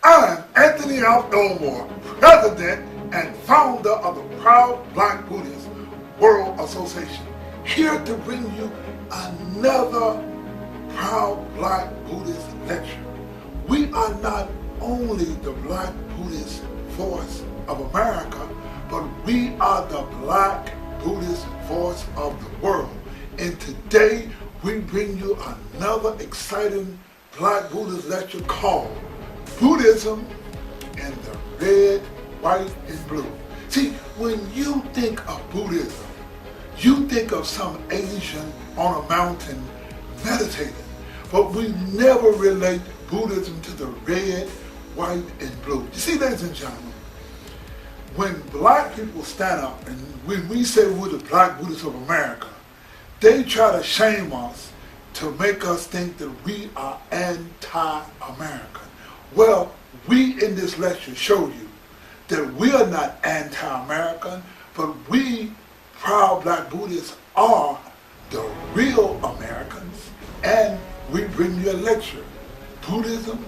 I'm Anthony Elmore, President and founder of the Proud Black Buddhist World Association, here to bring you another Proud Black Buddhist Lecture. We are not only the Black Buddhist voice of America, but we are the Black Buddhist voice of the world. And today we bring you another exciting Black Buddhist lecture called Buddhism and the Red, White, and Blue. See, when you think of Buddhism, you think of some Asian on a mountain meditating. But we never relate Buddhism to the red, white, and blue. You see, ladies and gentlemen, when black people stand up and when we say we're the Black Buddhists of America, they try to shame us to make us think that we are anti-American. Well, we in this lecture show you that we are not anti-American, but we, Proud Black Buddhists, are the real Americans, and we bring you a lecture, Buddhism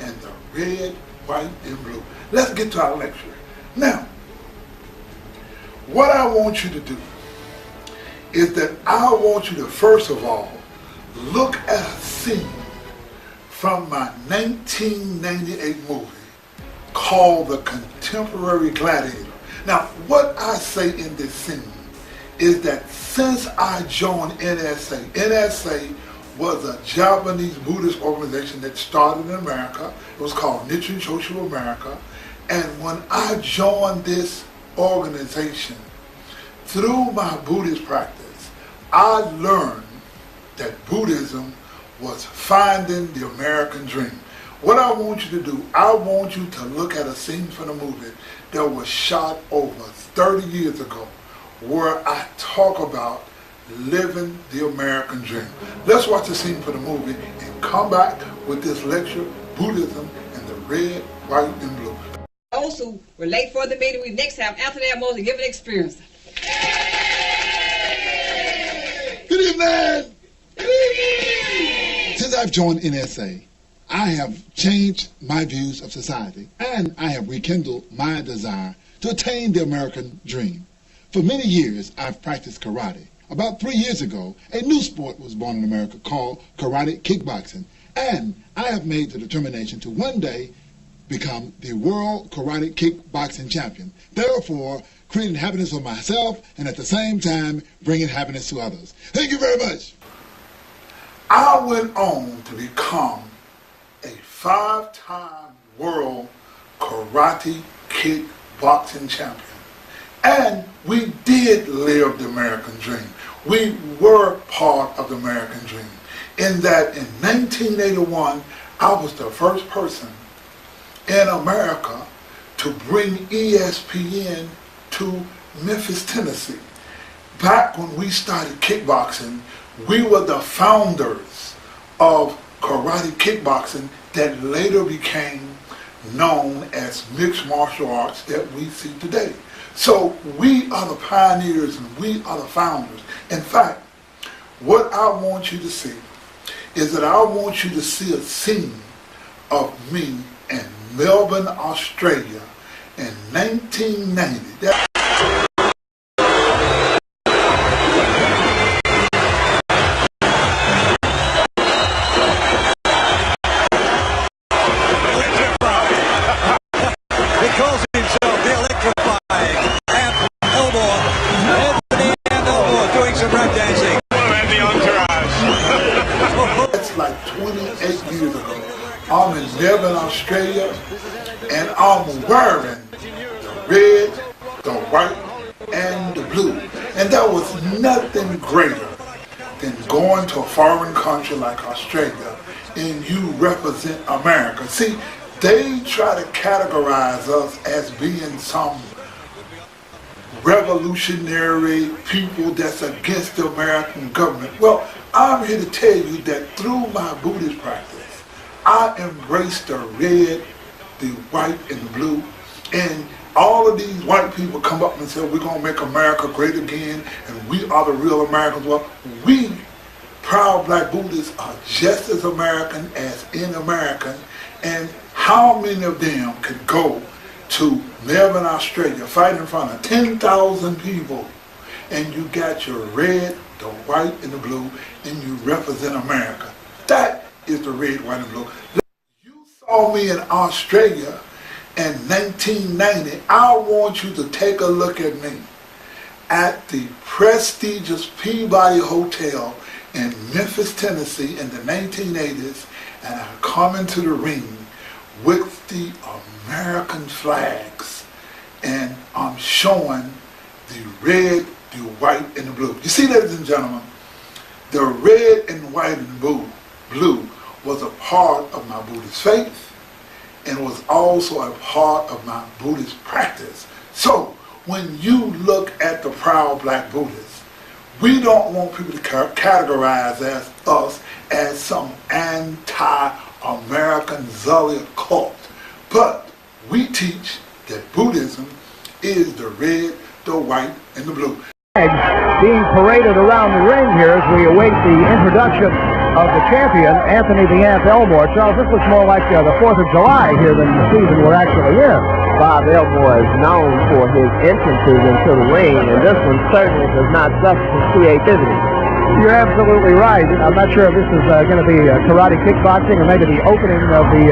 and the Red, White, and Blue. Let's get to our lecture. Now, what I want you to do is that I want you to, first of all, look at a scene from my 1998 movie called The Contemporary Gladiator. Now, what I say in this scene is that since I joined NSA was a Japanese Buddhist organization that started in America. It was called Nichiren Shoshu America. And when I joined this organization, through my Buddhist practice, I learned that Buddhism was finding the American dream. What I want you to do, I want you to look at a scene from the movie that was shot over 30 years ago, where I talk about living the American dream. Let's watch the scene for the movie and come back with this lecture, Buddhism and the Red, White, and Blue. Those who were late for the meeting, we next have Anthony Elmore to give an experience. Good evening! Good evening! Since I've joined NSA, I have changed my views of society, and I have rekindled my desire to attain the American dream. For many years, I've practiced karate. About 3 years ago, a new sport was born in America called karate kickboxing, and I have made the determination to one day become the world karate kickboxing champion, therefore creating happiness for myself and at the same time bringing happiness to others. Thank you very much. I went on to become a 5-time world karate kickboxing champion. And we did live the American dream. We were part of the American dream. In that in 1981, I was the first person in America to bring ESPN to Memphis, Tennessee. Back when we started kickboxing, we were the founders of karate kickboxing that later became known as mixed martial arts that we see today. So we are the pioneers and we are the founders. In fact, what I want you to see is that I want you to see a scene of me in Melbourne, Australia in 1990. Like 28 years ago. I'm in Melbourne, Australia, and I'm wearing the red, the white, and the blue. And there was nothing greater than going to a foreign country like Australia and you represent America. See, they try to categorize us as being some revolutionary people that's against the American government. Well, I'm here to tell you that through my Buddhist practice, I embrace the red, the white, and the blue. And all of these white people come up and say, we're going to make America great again, and we are the real Americans. Well, we, Proud Black Buddhists, are just as American as in American. And how many of them could go to Melbourne, Australia, fight in front of 10,000 people, and you got your red, the white, and the blue, and you represent America? That is the red, white, and blue. You saw me in Australia in 1990. I want you to take a look at me at the prestigious Peabody Hotel in Memphis, Tennessee in the 1980s, and I come into the ring with the American flags, and I'm showing the red, the white, and the blue. You see, ladies and gentlemen, the red and white and blue was a part of my Buddhist faith, and was also a part of my Buddhist practice. So when you look at the proud Black Buddhists, we don't want people to categorize us as some anti-American zealot cult. But we teach that Buddhism is the red, the white, and the blue. Being paraded around the ring here as we await the introduction of the champion, Anthony the Ant Elmore. Charles, this looks more like the 4th of July here than the season we're actually in. Bob Elmore is known for his entrances into the ring, and this one certainly does not suffer from creativity. You're absolutely right. I'm not sure if this is going to be karate kickboxing or maybe the opening of the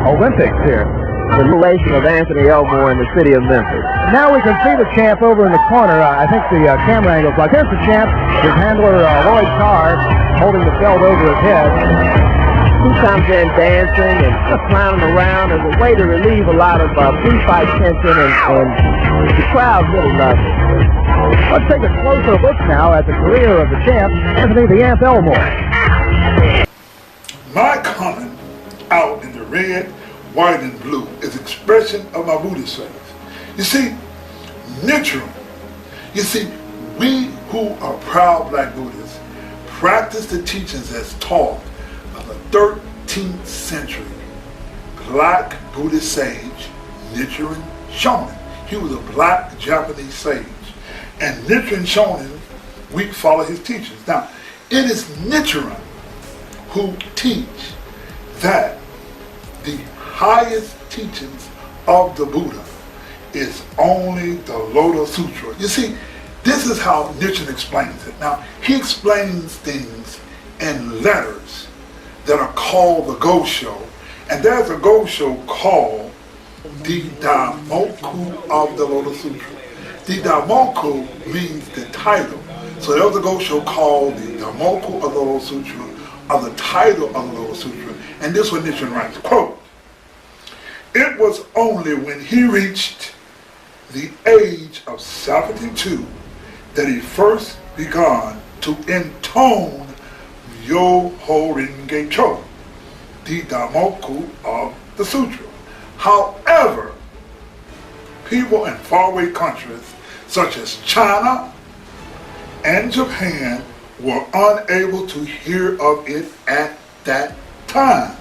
Olympics here. The relation of Anthony Elmore in the city of Memphis. Now we can see the champ over in the corner. I think the camera angle's like, there's the champ, his handler Lloyd Carr holding the belt over his head. He comes in dancing and clowning around as a way to relieve a lot of pre-fight tension, and the crowd really loves it. Let's take a closer look now at the career of the champ, Anthony the Ant Elmore. My coming out in the red, white, and blue is expression of my Buddhist faith. You see, Nichiren, we who are proud Black Buddhists practice the teachings as taught by the 13th century Black Buddhist sage Nichiren Shonin. He was a Black Japanese sage. And Nichiren Shonin, we follow his teachings. Now, it is Nichiren who teach that the highest teachings of the Buddha is only the Lotus Sutra. You see, this is how Nichiren explains it. Now, he explains things in letters that are called the Gosho, and there's a Gosho called the Daimoku of the Lotus Sutra. The Daimoku means the title. So there's a Gosho called the Daimoku of the Lotus Sutra, or the title of the Lotus Sutra, and this is what Nichiren writes, quote, "It was only when he reached the age of 72 that he first began to intone Myoho Renge Cho, the Daimoku of the Sutra. However, people in faraway countries such as China and Japan were unable to hear of it at that time.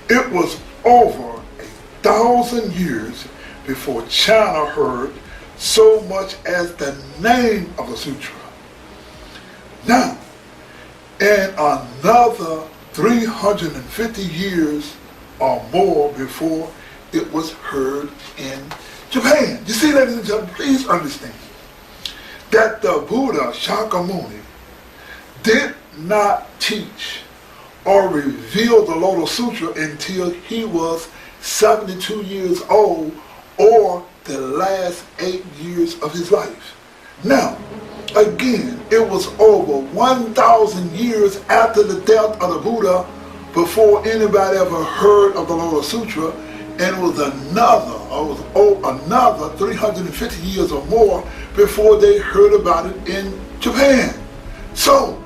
It was over 1,000 years before China heard so much as the name of the sutra. Now, in another 350 years or more before it was heard in Japan." You see, ladies and gentlemen, please understand that the Buddha Shakyamuni did not teach or reveal the Lotus Sutra until he was 72 years old, or the last 8 years of his life. Now, again, it was over 1,000 years after the death of the Buddha before anybody ever heard of the Lotus Sutra, and it was another 350 years or more before they heard about it in Japan. So,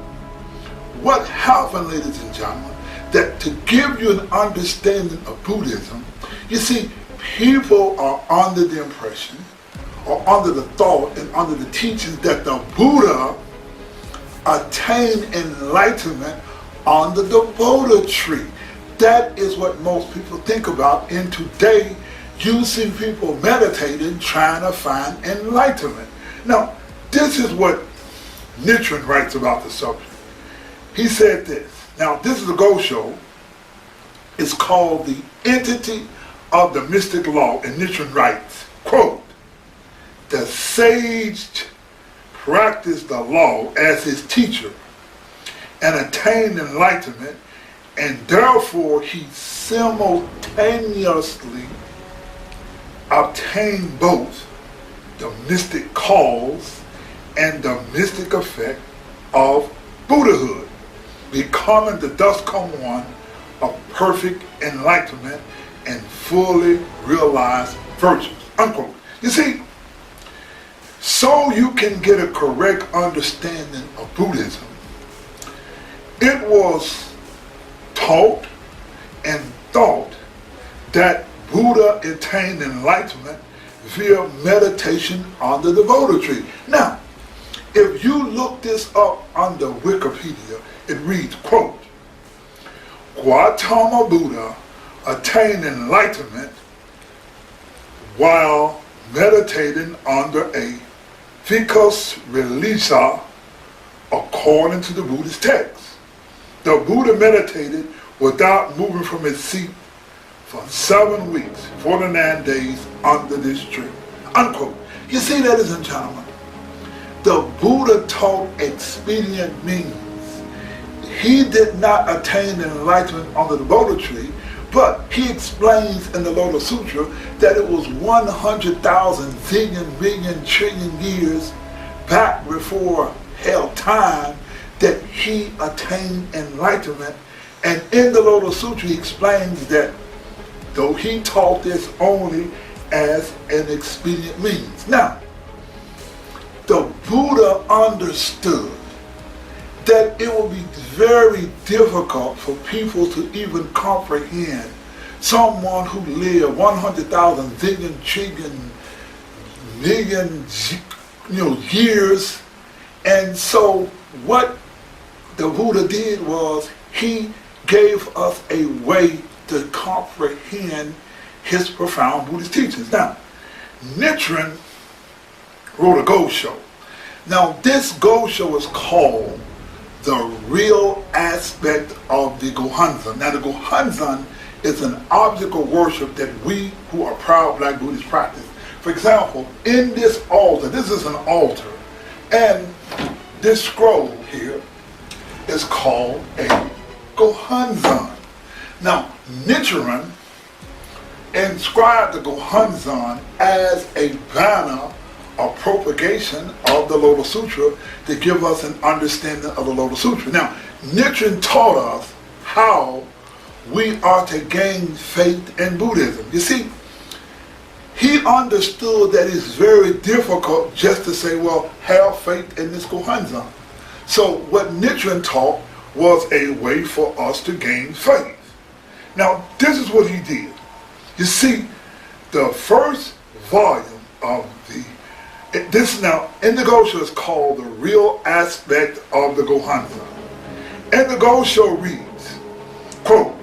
what happened, ladies and gentlemen, that to give you an understanding of Buddhism, you see, people are under the impression, or under the thought, and under the teachings that the Buddha attained enlightenment under the Bodhi tree. That is what most people think about, and today you see people meditating, trying to find enlightenment. Now, this is what Nichiren writes about the subject. He said this. Now, this is a Gosho. It's called the Entity of the mystic law, and Nichiren writes, quote, "The sage practiced the law as his teacher and attained enlightenment, and therefore he simultaneously obtained both the mystic cause and the mystic effect of Buddhahood, becoming the thus come one of perfect enlightenment and fully realized virtues." Unquote. You see, so you can get a correct understanding of Buddhism, it was taught and thought that Buddha attained enlightenment via meditation on the Bodhi tree. Now, if you look this up under Wikipedia, it reads, quote, "Gautama Buddha attained enlightenment while meditating under a vicus religiosa according to the Buddhist text. The Buddha meditated without moving from his seat for 7 weeks, 49 days under this tree." Unquote. You see, ladies and gentlemen, the Buddha taught expedient means. He did not attain enlightenment under the Bodhi tree, but he explains in the Lotus Sutra that it was 100,000 zillion, million, trillion years back before hell time that he attained enlightenment. And in the Lotus Sutra he explains that though he taught this only as an expedient means. Now, the Buddha understood that it would be very difficult for people to even comprehend someone who lived 100,000 zillion, trillion, million, years. And so what the Buddha did was he gave us a way to comprehend his profound Buddhist teachings. Now, Nichiren wrote a Gosho. Now, this Gosho is called The Real Aspect of the Gohonzon. Now, the Gohonzon is an object of worship that we who are proud Black Buddhists practice. For example, in this altar, this is an altar, and this scroll here is called a Gohonzon. Now, Nichiren inscribed the Gohonzon as a banner of propagation of the Lotus Sutra to give us an understanding of the Lotus Sutra. Now, Nichiren taught us how we are to gain faith in Buddhism. You see, he understood that it's very difficult just to say, well, have faith in this Gohonzon. So what Nichiren taught was a way for us to gain faith. Now, this is what he did. You see, the first volume of this now, in the Gosho is called The Real Aspect of the Gohonzon. And the Gosho reads, quote,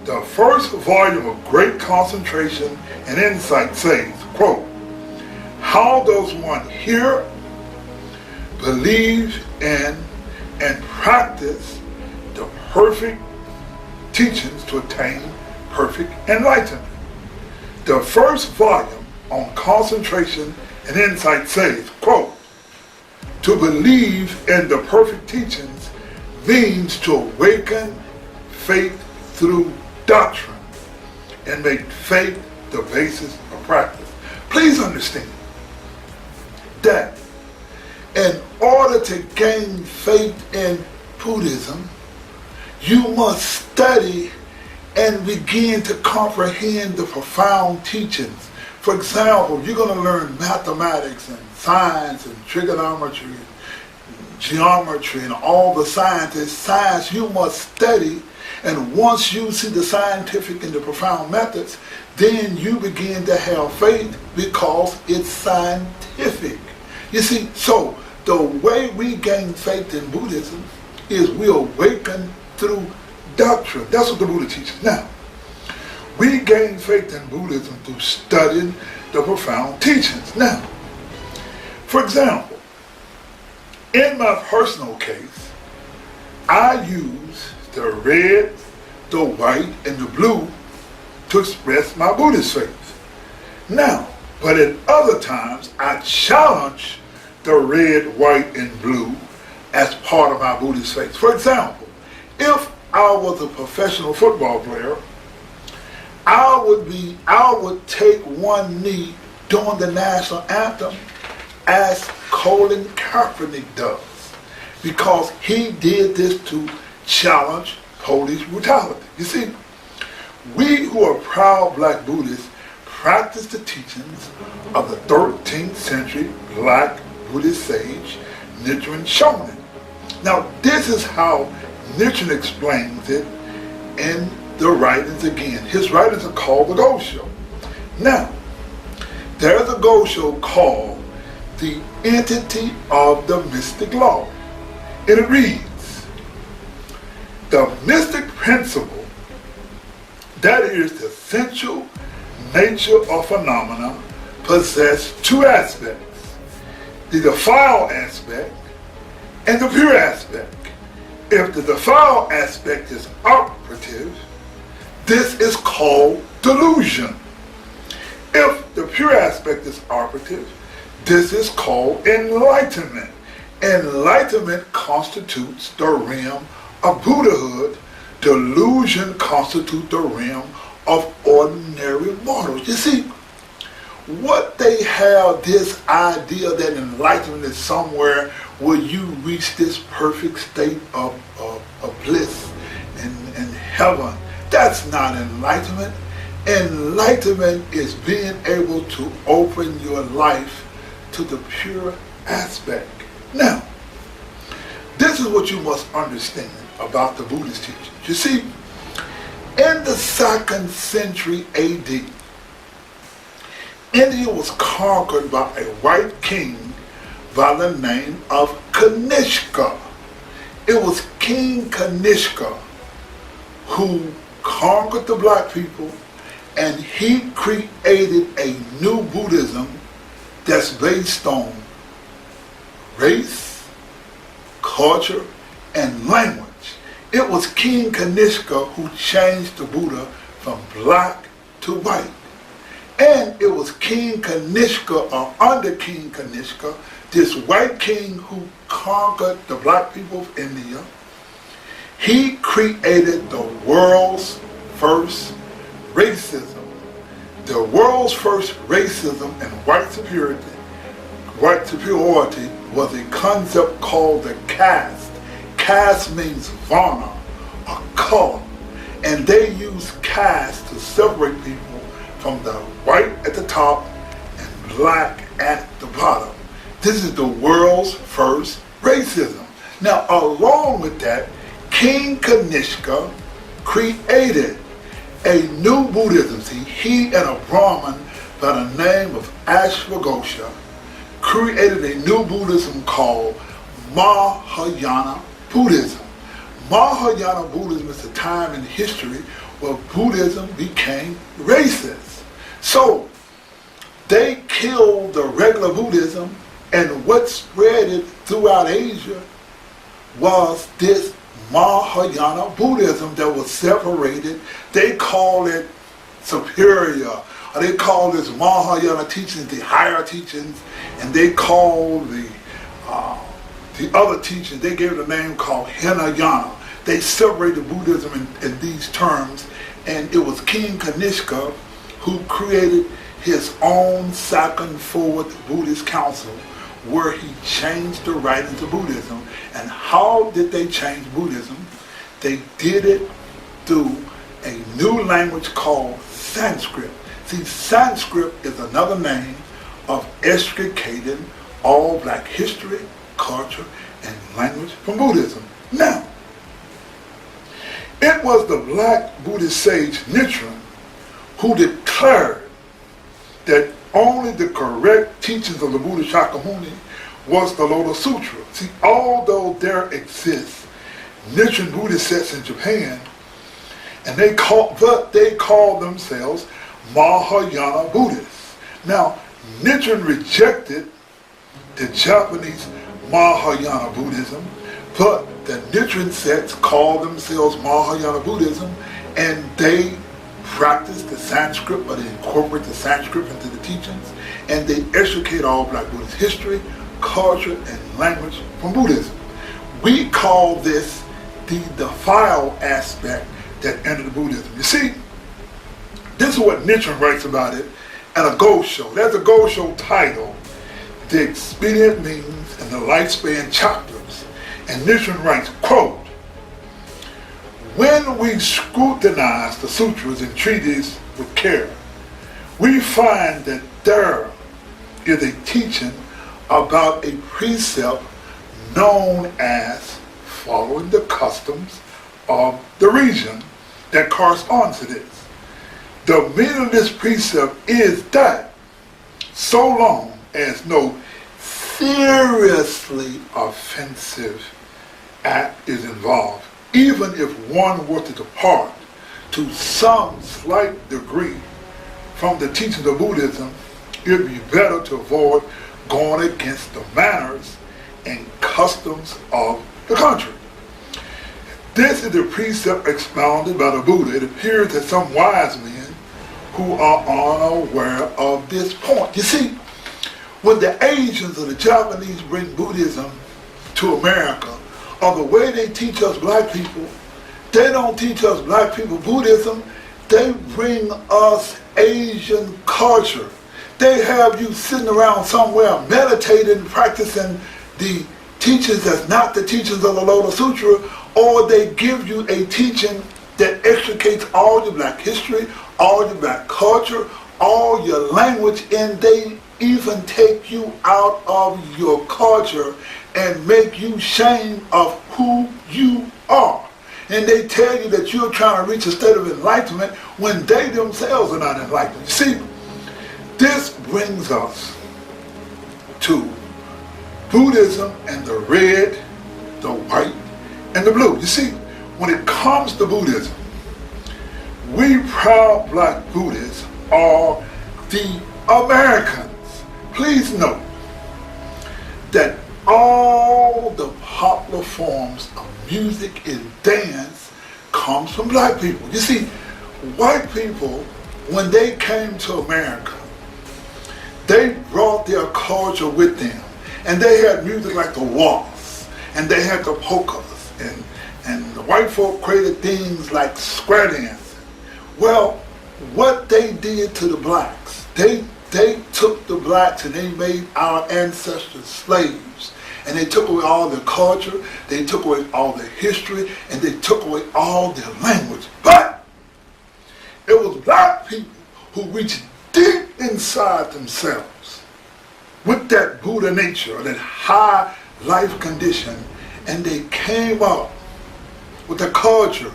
"The first volume of great concentration and insight says, quote, how does one hear, believe in, and practice the perfect teachings to attain perfect enlightenment? The first volume on concentration and insight says, quote, to believe in the perfect teachings means to awaken faith through doctrine and make faith the basis of practice." Please understand that in order to gain faith in Buddhism, you must study and begin to comprehend the profound teachings. For example, you're going to learn mathematics and science and trigonometry and geometry and all the sciences. Science you must study, and once you see the scientific and the profound methods, then you begin to have faith because it's scientific. You see, so the way we gain faith in Buddhism is we awaken through doctrine. That's what the Buddha teaches. Now, we gain faith in Buddhism through studying the profound teachings. Now, for example, in my personal case, I use the red, the white, and the blue to express my Buddhist faith. Now, but at other times, I challenge the red, white, and blue as part of my Buddhist faith. For example, if I was a professional football player, I would take one knee during the national anthem as Colin Kaepernick does, because he did this to challenge police brutality. You see, we who are proud Black Buddhists practice the teachings of the 13th century Black Buddhist sage Nichiren Shonin. Now, this is how Nichiren explains it in the writings again. His writings are called the Gosho. Now, there's a Gosho called The Entity of the Mystic Law. And it reads, the mystic principle, that is the essential nature of phenomena, possess two aspects, the defiled aspect and the pure aspect. If the defiled aspect is operative, this is called delusion. If the pure aspect is operative, this is called enlightenment. Enlightenment constitutes the realm of Buddhahood. Delusion constitutes the realm of ordinary mortals. You see, what they have this idea that enlightenment is somewhere where you reach this perfect state of bliss in heaven. That's not enlightenment. Enlightenment is being able to open your life to the pure aspect. Now, this is what you must understand about the Buddhist teachings. You see, in the 2nd century AD, India was conquered by a white king by the name of Kanishka. It was King Kanishka who conquered the black people, and he created a new Buddhism that's based on race, culture, and language. It was King Kanishka who changed the Buddha from black to white. And it was King Kanishka, or under King Kanishka, this white king who conquered the black people of India. He created the world's first racism. The world's first racism and white superiority was a concept called the caste. Caste means varna, or color. And they used caste to separate people from the white at the top and black at the bottom. This is the world's first racism. Now, along with that, King Kanishka created a new Buddhism. See, he and a Brahmin by the name of Ashwagosha created a new Buddhism called Mahayana Buddhism. Mahayana Buddhism is a time in history where Buddhism became racist. So they killed the regular Buddhism, and what spread it throughout Asia was this Mahayana Buddhism that was separated. They call it superior, or they call this Mahayana teachings the higher teachings, and they call the other teachings, they gave it a name called Hinayana. They separated Buddhism in these terms, and it was King Kanishka who created his own second forward Buddhist council, where he changed the writings of Buddhism. And how did they change Buddhism? They did it through a new language called Sanskrit. See, Sanskrit is another name of extricating all black history, culture, and language from Buddhism. Now, it was the black Buddhist sage Nichiren who declared that only the correct teachings of the Buddha Shakyamuni was the Lotus Sutra. See, although there exists Nichiren Buddhist sects in Japan, and they call themselves Mahayana Buddhists. Now, Nichiren rejected the Japanese Mahayana Buddhism, but the Nichiren sects call themselves Mahayana Buddhism, and they practice the Sanskrit, or they incorporate the Sanskrit into the teachings, and they extricate all Black Buddhist history, culture, and language from Buddhism. We call this the defile aspect that entered Buddhism. You see, this is what Nichiren writes about it at a Go Show. There's a Go Show title, The Expedient Means and the Lifespan Chapters. And Nichiren writes, quote, "When we scrutinize the sutras and treatises with care, we find that there is a teaching about a precept known as following the customs of the region that corresponds to this. The meaning of this precept is that so long as no seriously offensive act is involved, even if one were to depart to some slight degree from the teachings of Buddhism, it would be better to avoid going against the manners and customs of the country. This is the precept expounded by the Buddha. It appears that some wise men who are unaware of this point. You see, when the Asians or the Japanese bring Buddhism to America, or the way they teach us Black people, they don't teach us Black people Buddhism, they bring us Asian culture. They have you sitting around somewhere meditating, practicing the teachings that's not the teachings of the Lotus Sutra, or they give you a teaching that extricates all your Black history, all your Black culture, all your language, and they even take you out of your culture and make you shame of who you are. And they tell you that you're trying to reach a state of enlightenment when they themselves are not enlightened. You see, this brings us to Buddhism and the red, the white, and the blue. You see, when it comes to Buddhism, we proud Black Buddhists are the Americans. Please note that all the popular forms of music and dance comes from Black people. You see, white people, when they came to America, they brought their culture with them. And they had music like the waltz, and they had the polkas, and the white folk created things like square dancing. Well, what they did to the Blacks, they took the Blacks and they made our ancestors slaves. And they took away all their culture, they took away all their history, and they took away all their language. But it was Black people who reached deep inside themselves with that Buddha nature, or that high life condition, and they came up with the culture,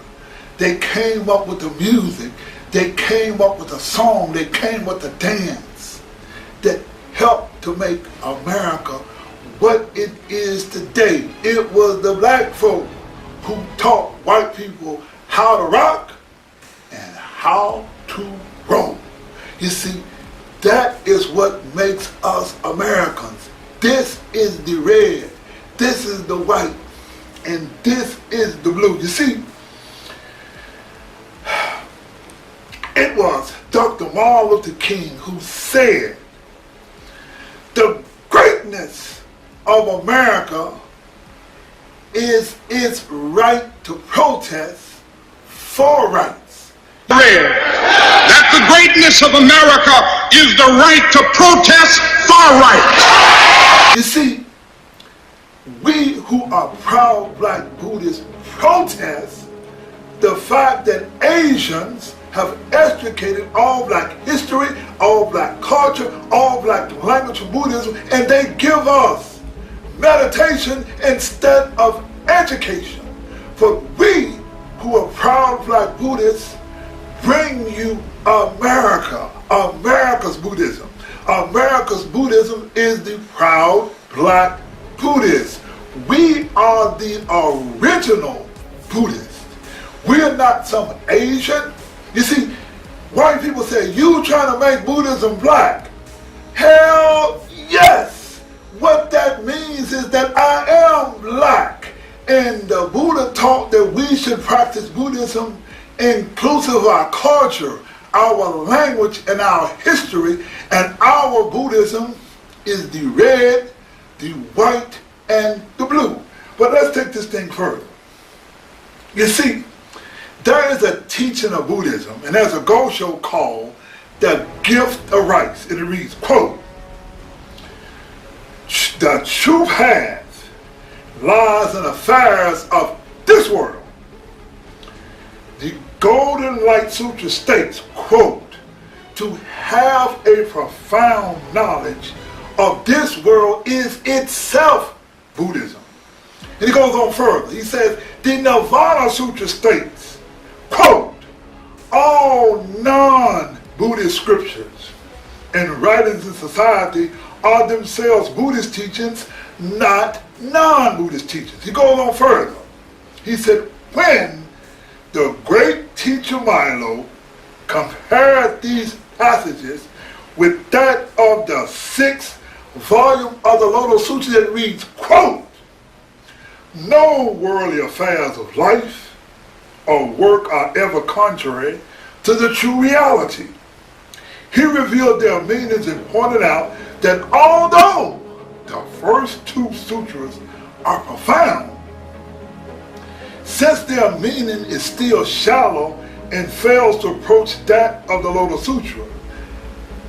they came up with the music, they came up with a song, they came with the dance that helped to make America what it is today. It was the Black folk who taught white people how to rock and how to roll. You see, that is what makes us Americans. This is the red, this is the white, and this is the blue. You see, it was Dr. Martin Luther King who said, the greatness of America is its right to protest for rights. That the greatness of America is the right to protest for rights. You see, we who are proud Black Buddhists protest the fact that Asians have extricated all Black history, all Black culture, all Black language from Buddhism, and they give us meditation instead of education. For we who are proud Black Buddhists bring you America, America's Buddhism. America's Buddhism is the proud Black Buddhists. We are the original Buddhists. We are not some Asian. You see, white people say, you trying to make Buddhism black. Hell yes. What that means is that I am black. And the Buddha taught that we should practice Buddhism inclusive of our culture, our language, and our history, and our Buddhism is the red, the white, and the blue. But let's take this thing further. You see, there is a teaching of Buddhism, and there's a Gosho called the gift of rights. And it reads, quote, the true path lies in affairs of this world. The Golden Light Sutra states, quote, to have a profound knowledge of this world is itself Buddhism. And he goes on further. He says, the Nirvana Sutra states, quote, all non-Buddhist scriptures and writings in society are themselves Buddhist teachings, not non-Buddhist teachings. He goes on further. He said, when the great teacher Milo compared these passages with that of the 6th volume of the Lotus Sutra that reads, quote, no worldly affairs of life or work are ever contrary to the true reality. He revealed their meanings and pointed out that although the first 2 sutras are profound, since their meaning is still shallow and fails to approach that of the Lotus Sutra,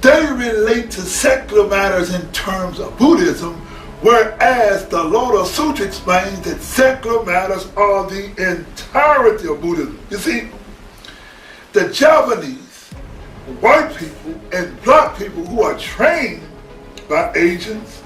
they relate to secular matters in terms of Buddhism, whereas the Lotus Sutra explains that secular matters are the entirety of Buddhism. You see, the Japanese, white people, and black people who are trained by Asians,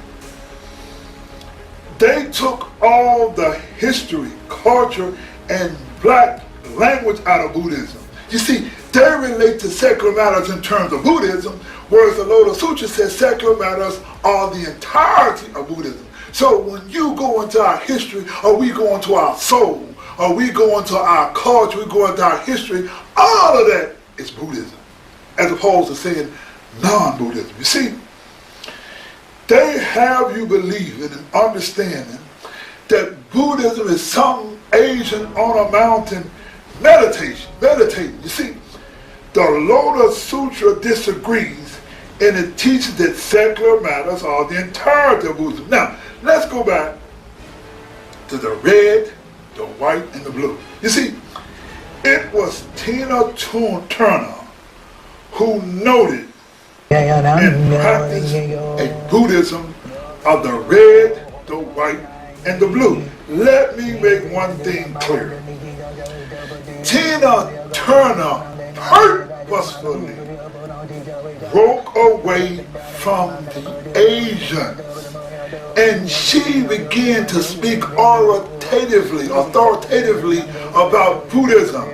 they took all the history, culture, and black language out of Buddhism. You see, they relate to secular matters in terms of Buddhism, whereas the Lotus Sutra says secular matters are the entirety of Buddhism. So when you go into our history, or we go into our soul, or we go into our culture, we go into our history, all of that is Buddhism, as opposed to saying non-Buddhism. You see, they have you believing and understanding that Buddhism is some Asian on a mountain meditating. You see, the Lotus Sutra disagrees, and it teaches that secular matters are the entirety of Buddhism. Now, let's go back to the red, the white, and the blue. You see, it was Tina Turner who noted and practiced a Buddhism of the red, the white, and the blue. Let me make one thing clear. Tina Turner purposefully broke away from the Asians, and she began to speak authoritatively about Buddhism.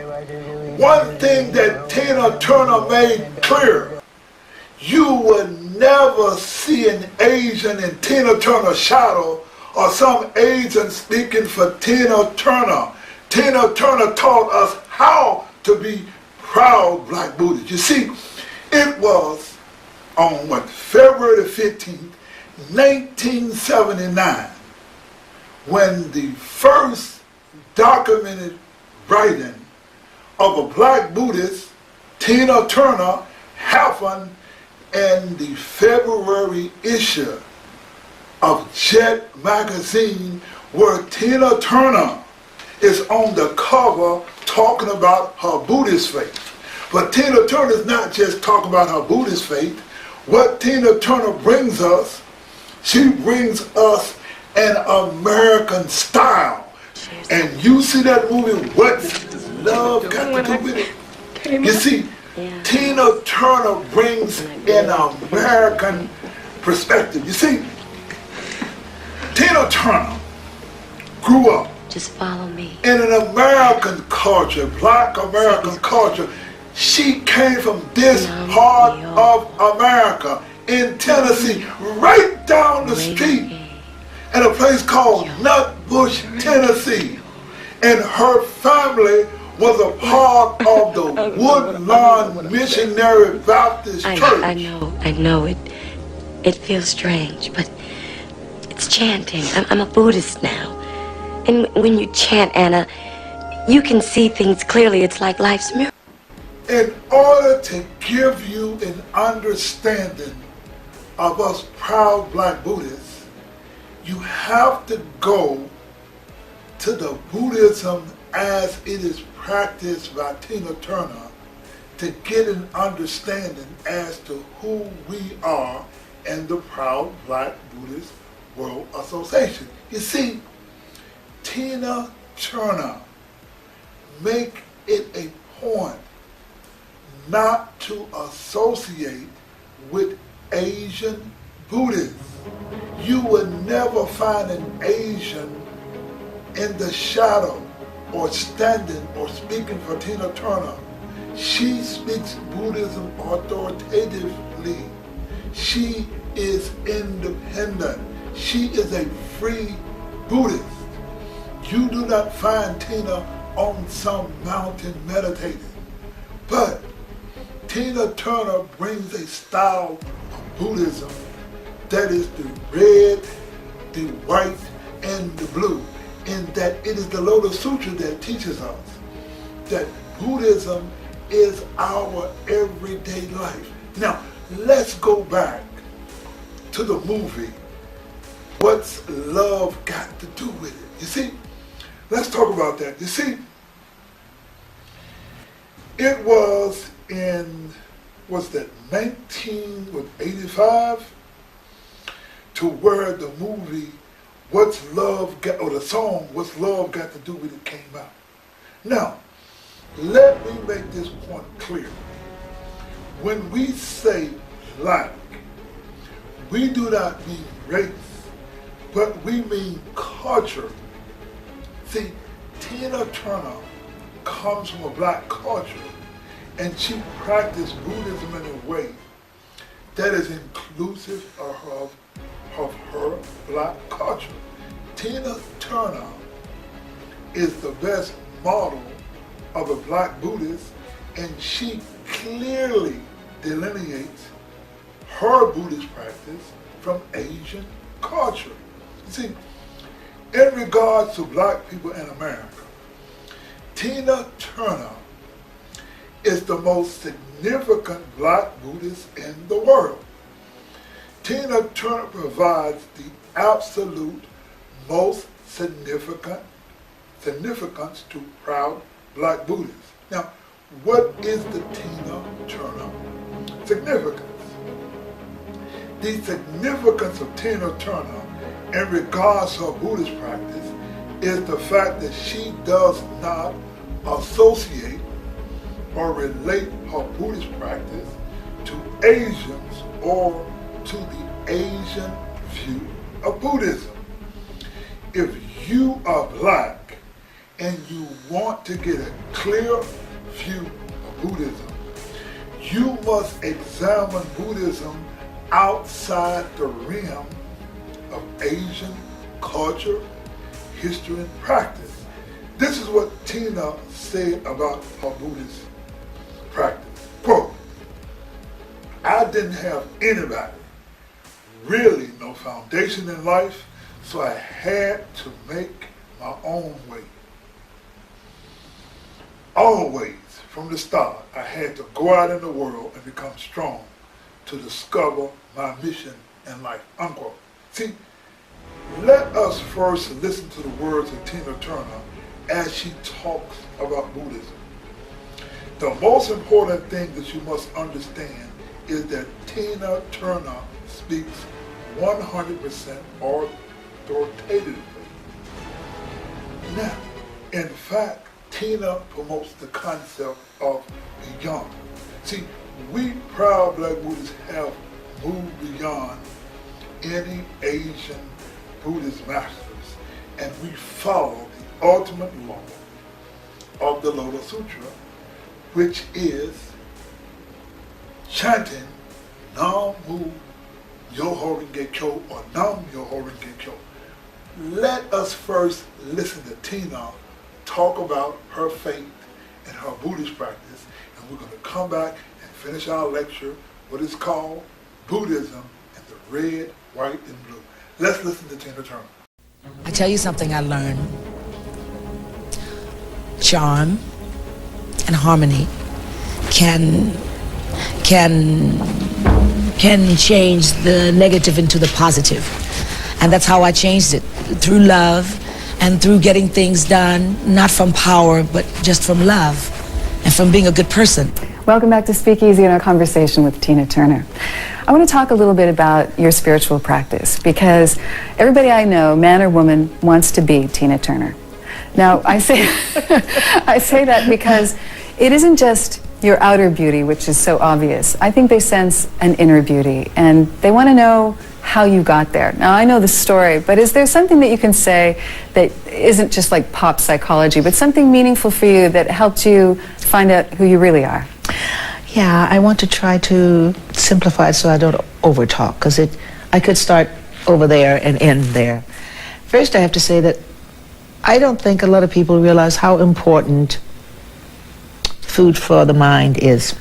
One thing that Tina Turner made clear: you would never see an Asian in Tina Turner's shadow, or some Asian speaking for Tina Turner. Tina Turner taught us how to be proud black Buddhists. You see, it was on February the 15th, 1979, when the first documented writing of a black Buddhist, Tina Turner, happened in the February issue of Jet magazine, where Tina Turner is on the cover talking about her Buddhist faith. But Tina Turner is not just talking about her Buddhist faith. What Tina Turner brings us, she brings us an American style. And you see that movie, What's Love Got to Do With It? You see, Tina Turner brings an American perspective. You see, Tina Turner grew up just follow me in an American culture, black American culture. She came from this part of America, in Tennessee, right down the street, in a place called Nutbush, Tennessee. And her family was a part of the Woodlawn Missionary Baptist Church. I know it feels strange, but it's chanting. I'm a Buddhist now. And when you chant, Anna, You can see things clearly. It's like life's mirror. In order to give you an understanding of us proud Black Buddhists, you have to go to the Buddhism as it is practiced by Tina Turner to get an understanding as to who we are in the proud Black Buddhist World Association. You see, Tina Turner make it a point not to associate with Asian Buddhists. You would never find an Asian in the shadow or standing or speaking for Tina Turner. She speaks Buddhism authoritatively. She is independent. She is a free Buddhist. You do not find Tina on some mountain meditating. But Tina Turner brings a style of Buddhism that is the red, the white, and the blue, in that it is the Lotus Sutra that teaches us that Buddhism is our everyday life. Now, let's go back to the movie, What's Love Got to Do with It? You see, let's talk about that. You see, it was in, what's that, 1985, to where the movie What's Love Got, or the song What's Love Got to Do with It came out. Now, let me make this point clear. When we say black, we do not mean race, but we mean culture. See, Tina Turner comes from a black culture, and she practiced Buddhism in a way that is inclusive of her black culture. Tina Turner is the best model of a black Buddhist, and she clearly delineates her Buddhist practice from Asian culture. You see, in regards to black people in America, Tina Turner is the most significant black Buddhist in the world. Tina Turner provides the absolute most significance to proud black Buddhists. Now, what is the Tina Turner significance? The significance of Tina Turner in regards to her Buddhist practice is the fact that she does not associate or relate her Buddhist practice to Asians or to the Asian view of Buddhism. If you are black and you want to get a clear view of Buddhism, you must examine Buddhism outside the realm of Asian culture, history, and practice. This is what Tina said about her Buddhist practice. Quote, "I didn't have anybody, really no foundation in life, so I had to make my own way. Always, from the start, I had to go out in the world and become strong to discover my mission in life," unquote. See, let us first listen to the words of Tina Turner as she talks about Buddhism. The most important thing that you must understand is that Tina Turner speaks 100% authoritatively. Now, in fact, Tina promotes the concept of beyond. See, we proud black Buddhists have moved beyond any Asian Buddhist masters, and we follow the ultimate law of the Lotus Sutra, which is chanting Nam Mu Myoho Renge Kyo or Nam Myoho Renge Kyo. Let us first listen to Tina talk about her faith and her Buddhist practice, and we're going to come back and finish our lecture, what is called Buddhism in the red, white, and blue. Let's listen to Tina Turner. I tell you something I learned. charm and harmony can change the negative into the positive. And that's how I changed it, through love and through getting things done, not from power, but just from love and from being a good person. Welcome back to Speakeasy and our conversation with Tina Turner. I want to talk a little bit about your spiritual practice, because everybody I know, man or woman, wants to be Tina Turner. Now, I say that because it isn't just your outer beauty, which is so obvious. I think they sense an inner beauty, and they want to know how you got there. Now, I know the story, but is there something that you can say that isn't just like pop psychology, but something meaningful for you that helped you find out who you really are? Yeah, I want to try to simplify it so I don't overtalk, because I could start over there and end there. First, I have to say that I don't think a lot of people realize how important food for the mind is.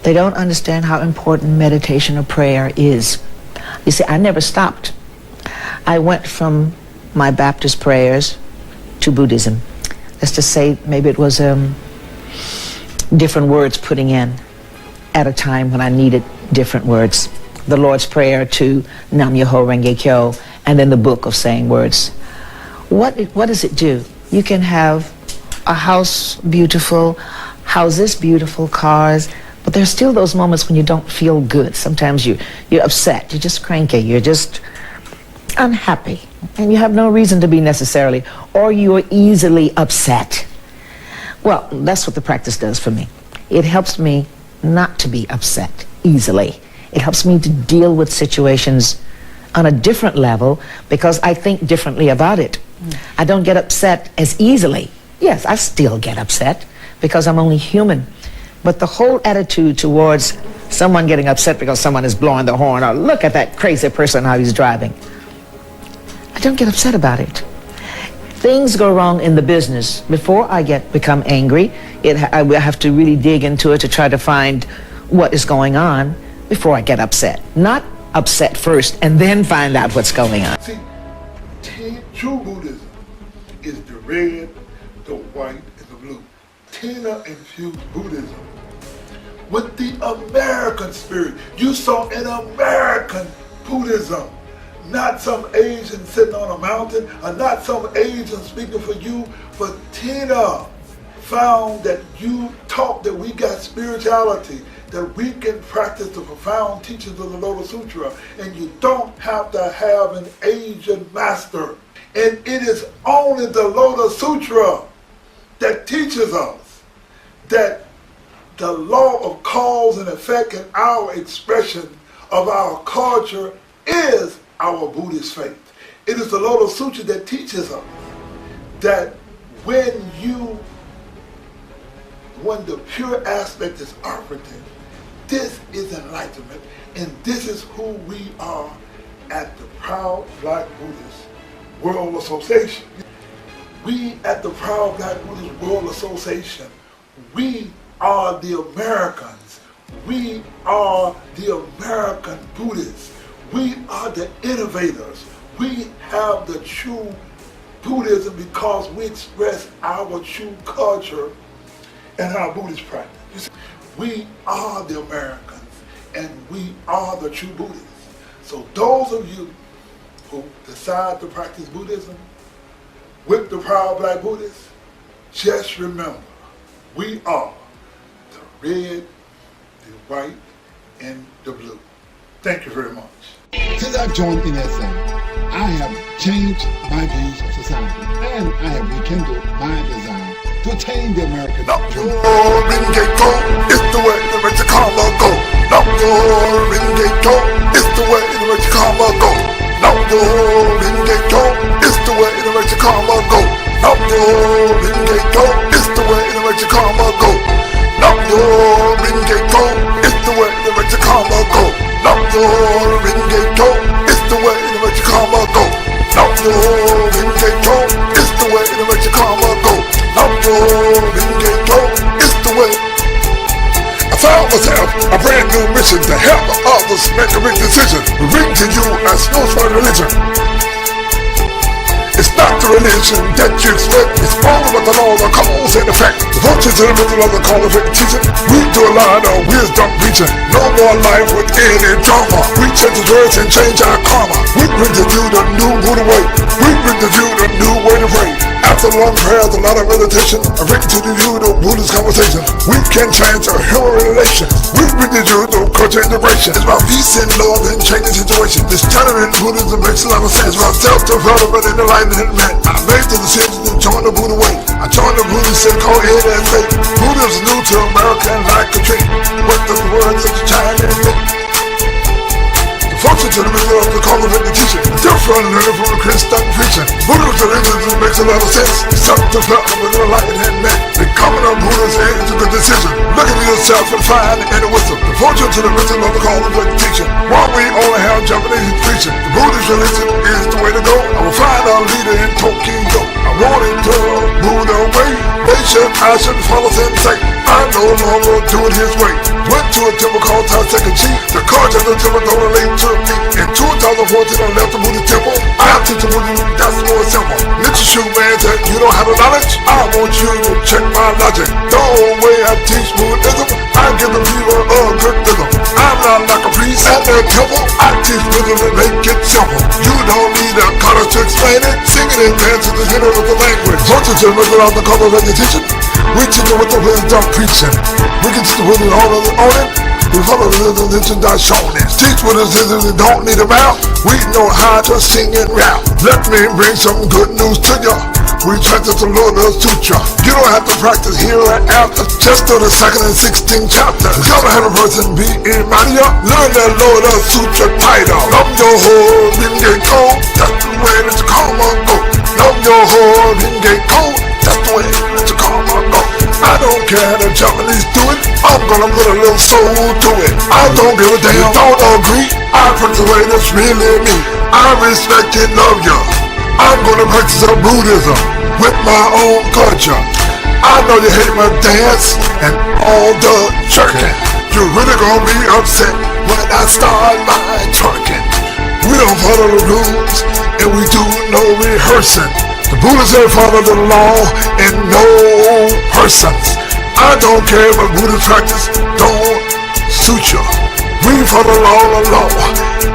They don't understand how important meditation or prayer is. You see, I never stopped. I went from my Baptist prayers to Buddhism. Let's just say maybe it was different words putting in at a time when I needed different words. The Lord's Prayer to Nam Myoho Renge Kyo, and then the book of saying words. What does it do? You can have a house beautiful, houses beautiful, cars, but there's still those moments when you don't feel good. Sometimes you're upset, you're just cranky, you're just unhappy, and you have no reason to be necessarily, or you're easily upset. Well, that's what the practice does for me. It helps me not to be upset easily. It helps me to deal with situations on a different level because I think differently about it. I don't get upset as easily. Yes, I still get upset because I'm only human. But the whole attitude towards someone getting upset because someone is blowing the horn, or look at that crazy person how he's driving, I don't get upset about it. Things go wrong in the business. Before I become angry, I will have to really dig into it to try to find what is going on before I get upset. Not upset first and then find out what's going on. See, true Buddhism is the red, the white, and the blue. Tina infused Buddhism with the American spirit. You saw an American Buddhism, not some Asian sitting on a mountain, or not some Asian speaking for you, but Tina found that you taught that we got spirituality, that we can practice the profound teachings of the Lotus Sutra, and you don't have to have an Asian master. And it is only the Lotus Sutra that teaches us that the law of cause and effect in our expression of our culture is our Buddhist faith. It is the Lotus Sutra that teaches us that when the pure aspect is operative, this is enlightenment, and this is who we are at the Proud Black Buddhist World Association. We at the Proud Black Buddhist World Association, we are the Americans. We are the American Buddhists. We are the innovators. We have the true Buddhism because we express our true culture and our Buddhist practice. You see, we are the Americans and we are the true Buddhists. So those of you who decide to practice Buddhism with the Proud Black Buddhists, just remember, we are the red, the white, and the blue. Thank you very much. Since I've joined NSA, I have changed my views of society, and I have rekindled my desire to attain the American dream. It's the way in which karma go. Now your Ringeto is the way in which karma go. Now your Ringeto is the way in which karma go. Now your Ringeto is the way in which karma go. Now your Ringeto is the way in which karma go. Now your Ringeto is the way in which karma go. Now your Ringeto is the way in which karma go. Now your Ringeto is the way. I found myself a brand new mission to help others make a big decision. We bring to you as spiritual religion. It's not the religion that you expect. It's all about the law, the cause and effect. The vultures in the middle of the call of teaching. We do a lot of wisdom preaching. No more life with any drama. We change the words and change our karma. We bring to you the new Buddha way. We bring to you the new way to pray. After long prayers, a lot of meditation, I bring to you the Buddhist conversation. We can change our human relations. We bring to you the culture integration. It's about peace and love and changing situation. This China in Buddhism makes a lot of sense. It's about self-development and enlightenment. I made the decision to join the Buddha way. I joined the Buddhist sect called NSA. Buddhism is new to America and like a tree. What does the word such a China mean? Function to the middle of the call of the teaching. Different learning from a Christian preaching. Buddhism makes a lot of sense. Self-development and enlightenment. Becoming a Buddhist is a good decision. Look at yourself and find inner wisdom. The function to the middle of the call of the teaching. While we only have Japanese preaching, the Buddhist religion is the way to go. I will find our leader in Tokyo. I wanted to Buddha way. I should follow sensei. I no longer do it his way. Went to a temple called Taiseki. The culture of the temple don't relate to me. In 2014 I left the Buddhist temple. I teach the Buddhism, that's more simple. Little shoe man said you don't have the knowledge. I want you to check my logic. The way I teach Buddhism, I give the people a good rhythm. I'm not like a priest at their temple. I teach Buddhism and make it simple. You don't need a color to explain it. Singing and dancing is the middle of the language. Culture to the middle of the color of the teaching. We teach them with the wisdom preaching. We can teach the Buddhism all of the on it. We follow the religion that's shown it. Teach Buddhism, we don't need a mouth. We know how to sing and rap. Let me bring some good news to ya. We practice the Lotus Sutra. You don't have to practice here and after. Just do the 2nd and 16th chapter. Come have a person be in Maria. Learn that Lotus Sutra title. Love your whole ringgit go. That's the way that your karma go. Love your whole ringgit go. That's the way that your karma go. I don't care if Japanese do it. I'm gonna put a little soul to it. I don't give a damn. Don't agree. I practice the way that's really me. I respect and love ya. I'm gonna practice a Buddhism with my own culture. I know you hate my dance and all the jerking. You're really gonna be upset when I start my twerking. We don't follow the rules and we do no rehearsing. The Buddhists ain't follow the law and no persons. I don't care what Buddhist practice don't suit you. We follow the law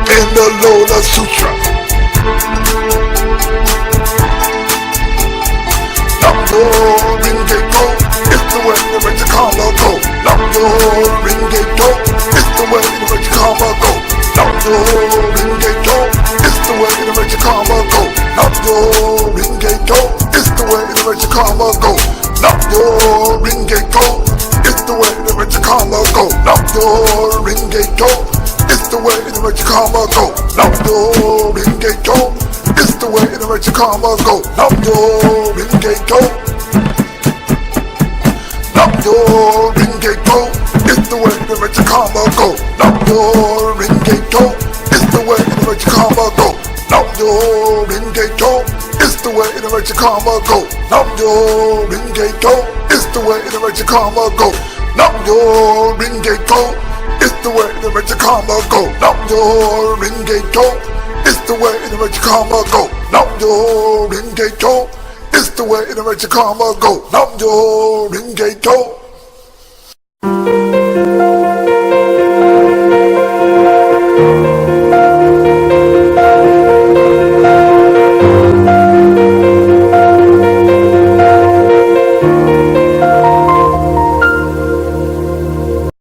and the Lotus Sutra. Your ringgit go, it's the way to make your karma go. Love your ringgit go, it's the way to make your karma go. Love your ringgit go, it's the way to make your karma go. Love your ringgit go, it's the way to make your karma go. Love your ringgit go, it's the way to make your karma go. Love your ringgit go, it's the way to make your karma go. Love your ringgit go. It's the way to make your karma go. Love your ringgit go. Love your ringgit go. It's the way to make your karma go. Love your ringgit go. It's the way to make your karma go. Love your ringgit go. It's the way to make your karma go. Love your ringgit go. It's the way to make your karma go. Love your ringgit go. It's the way to make your karma go. Love your ringgit go. It's the way to make your karma go. Love your ringgit go. It's the way to make your karma go. Love your ringgit go.